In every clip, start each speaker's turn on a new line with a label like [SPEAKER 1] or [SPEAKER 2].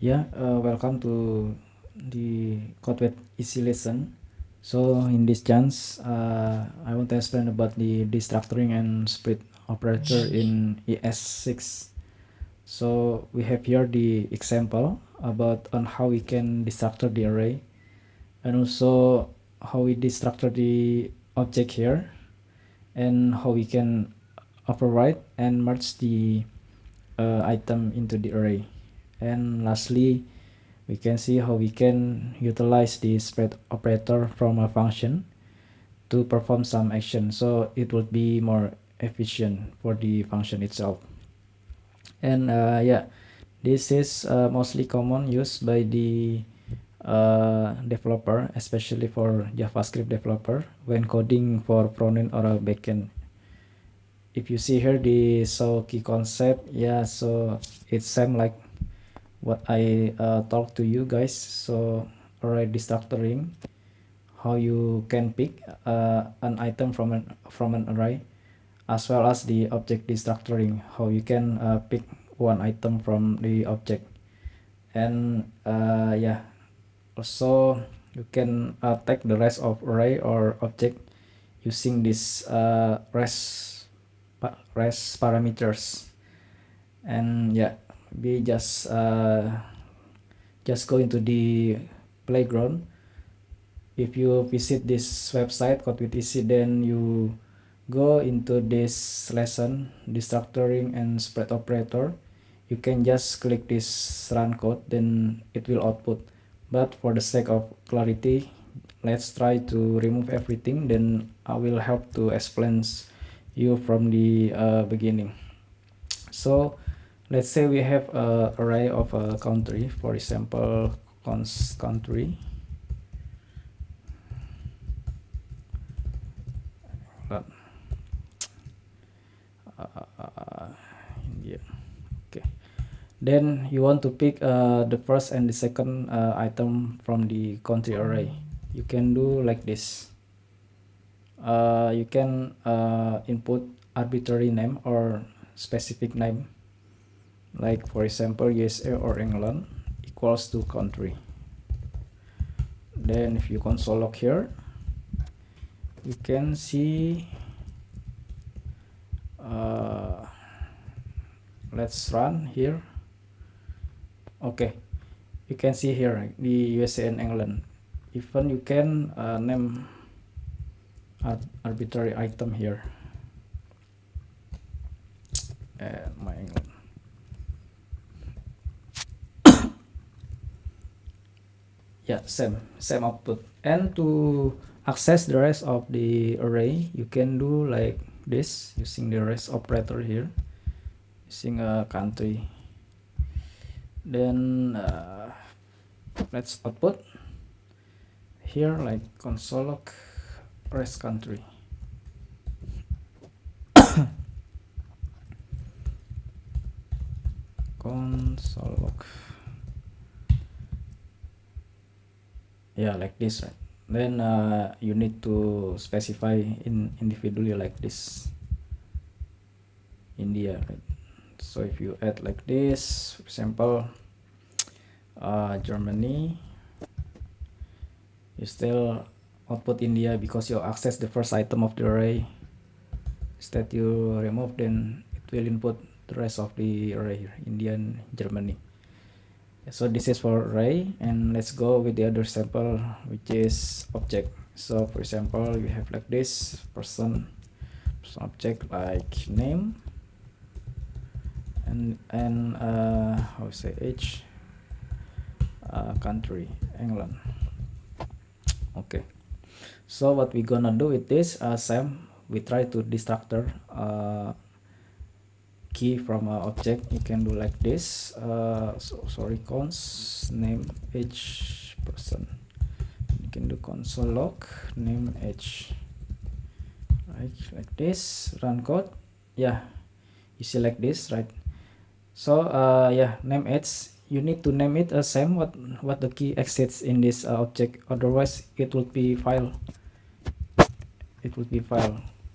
[SPEAKER 1] Welcome to the Code with Easy lesson. So in this chance, I want to explain about the destructuring and split operator in ES6. So we have here the example about on how we can destructure the array, and also how we destructure the object here, and how we can override and merge the item into the array. And lastly, we can see how we can utilize the split operator from a function to perform some action, so it would be more efficient for the function itself. And this is mostly common used by the developer, especially for JavaScript developer when coding for front-end or a backend. If you see here the key concept, so it's same like what I talked to you guys. So array destructuring, how you can pick an item from an array, as well as the object destructuring, how you can pick one item from the object. And also you can take the rest of array or object using this rest parameters. And we just go into the playground. If you visit this website Code with Easy, then you go into this lesson destructuring and split operator. You can just click this run code, then it will output. But for the sake of clarity, let's try to remove everything, then I will help to explain you from the beginning. So let's say we have an array of a country, for example const country. India. Okay, then you want to pick the first and the second item from the country array. You can do like this. You can input arbitrary name or specific name, like for example USA or England equals to country. Then if you console log here, you can see let's run here. Okay, you can see here the USA and England. Even you can name arbitrary item here, my England. Same output. And to access the rest of the array, you can do like this using the rest operator here, using a country. Then let's output here like console log rest country. Console log, like this, right? Then you need to specify individually like this, India, right? So if you add like this, for example Germany, you still output India because you access the first item of the array. Instead you remove, then it will input the rest of the array here, India and Germany. So this is for array, and let's go with the other sample, which is object. So for example, you have like this person object like name and how to say age, country England. Okay, so what we gonna do with this, same, we try to destructure key from an object. You can do like this, const name age person. You can do console log name age, right, like this. Run code, you see like this, right? So name age, you need to name it as same what the key exists in this object, otherwise it would be file,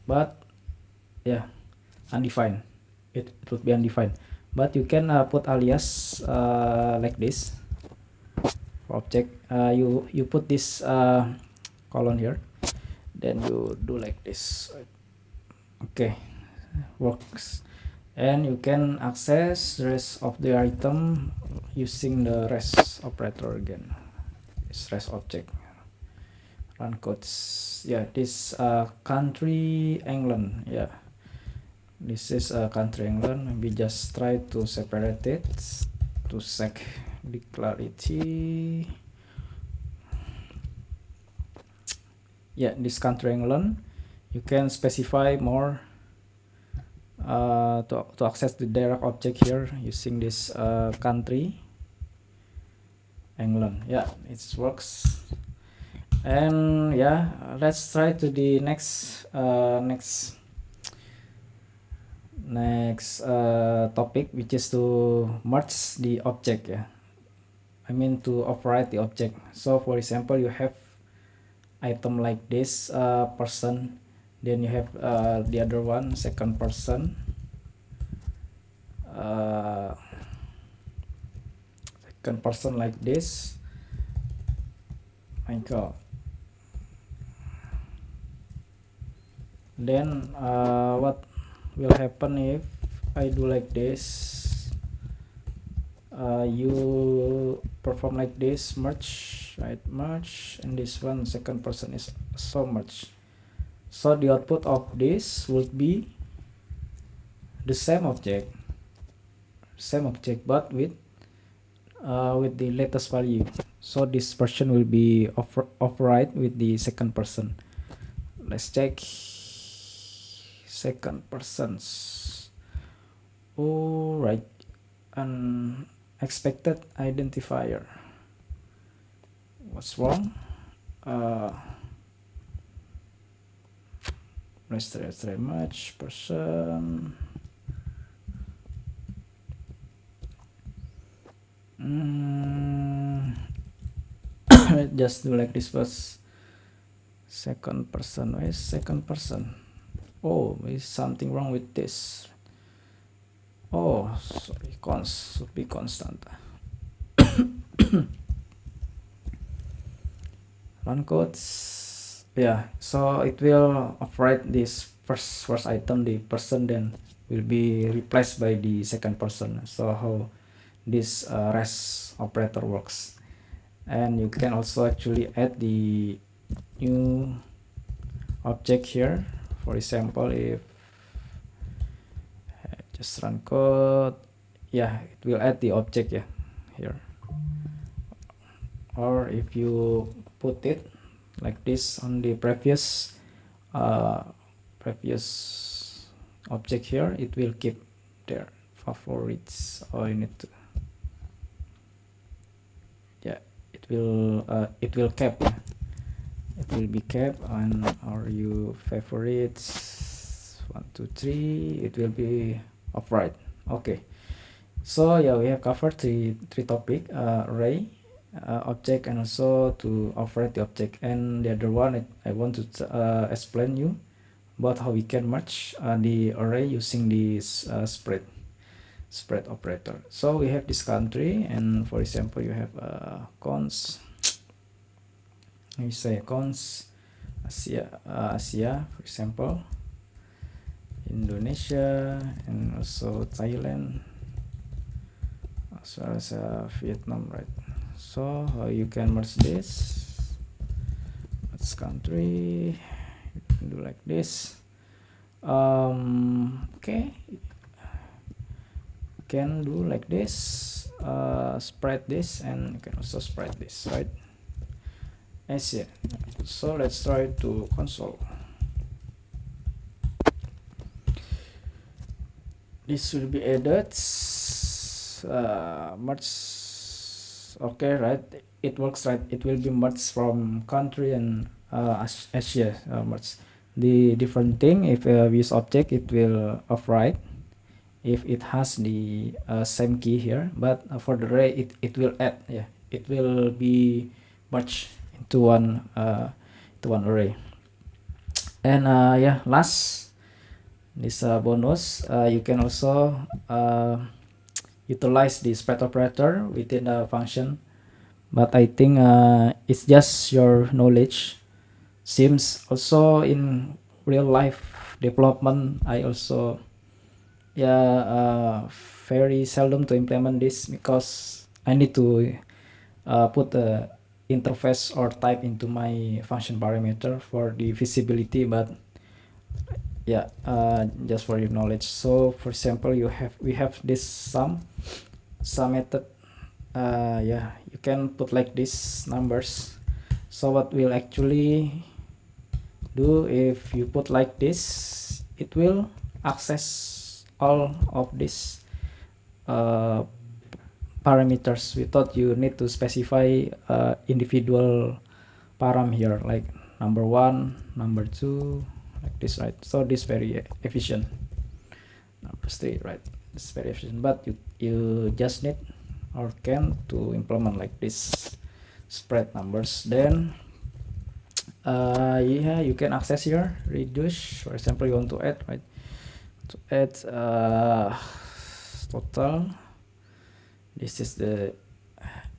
[SPEAKER 1] but undefined. It would be undefined. but you can put alias like this for object. You put this colon here, then you do like this. Okay, works. And you can access the rest of the item using the rest operator again. This rest object. Run codes. Yeah, this country England. Yeah, this is country England. Maybe just try to separate it to check the clarity. Yeah, this country England. You can specify more to access the direct object here using this country England. Yeah, it works. And yeah, let's try to the next topic, which is to merge the object. Yeah, I mean to override the object. So for example, you have item like this person, then you have the other one second person, second person like this. My god. Then what will happen if I do like this? You perform like this, merge, right? Merge, and this one second person is so merge. So the output of this would be the same object, but with the latest value. So this person will be override with the second person. Let's check second persons. All right, unexpected identifier. What's wrong? Let's try match person. Just do like this first. Second person. Where is second person? Oh, is something wrong with this? Oh, sorry, should be constant. Run codes. Yeah, so it will override this first item, the person, then will be replaced by the second person. So how this rest operator works. And you can also actually add the new object here. For example, if just run code, yeah, it will add the object, yeah, here. Or if you put it like this on the previous object here, it will keep their favorites, or you need to, yeah, it will keep, it will be kept on our you favorites 1 2 3, it will be upright. Okay, so yeah, we have covered three topic, array, object, and also to override the object. And the other one I want to explain you about how we can merge the array using this spread operator. So we have this country, and for example you have cons, you say cons Asia, for example Indonesia, and also Thailand, as well as Vietnam, right? So you can merge this country, you can do like this. Okay, you can do like this, spread this, and you can also spread this, right? Asia. So let's try to console. This will be added, merge. Okay, right, it works, right? It will be merged from country and Asia, merge. The different thing, if we use object, it will override if it has the same key here, but for the array it will add, yeah, it will be merged into one array. And yeah, last, this bonus, you can also utilize the spread operator within the function, but I think it's just your knowledge. Seems also in real life development, I also very seldom to implement this because I need to put the interface or type into my function parameter for the visibility, but just for your knowledge. So for example, we have this sum method. You can put like these numbers. So what we'll actually do, if you put like this, it will access all of these parameters without you need to specify individual param here, like number 1, number 2, like this, right? So this very efficient. Number 3, right? It's very efficient, but you just need or can to implement like this spread numbers. Then you can access here reduce. For example, you want to add, right? To add total. This is the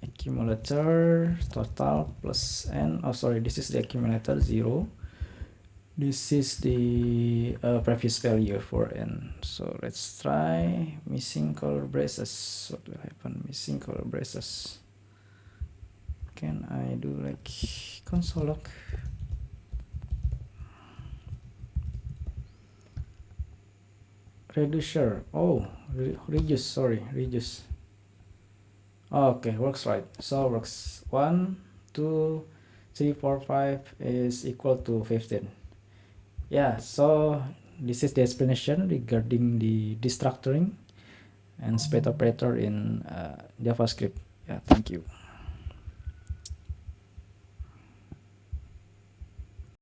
[SPEAKER 1] accumulator total plus n. Oh, sorry, this is the accumulator 0. This is the previous value for n. So let's try missing color braces. What will happen? Missing color braces. Can I do like console log? Reducer. Oh, reduce. Sorry, reduce. Okay, works, right? So works 1, 2, 3, 4, 5 is equal to 15. Yeah, so this is the explanation regarding the destructuring and spread operator in JavaScript. Yeah, thank you.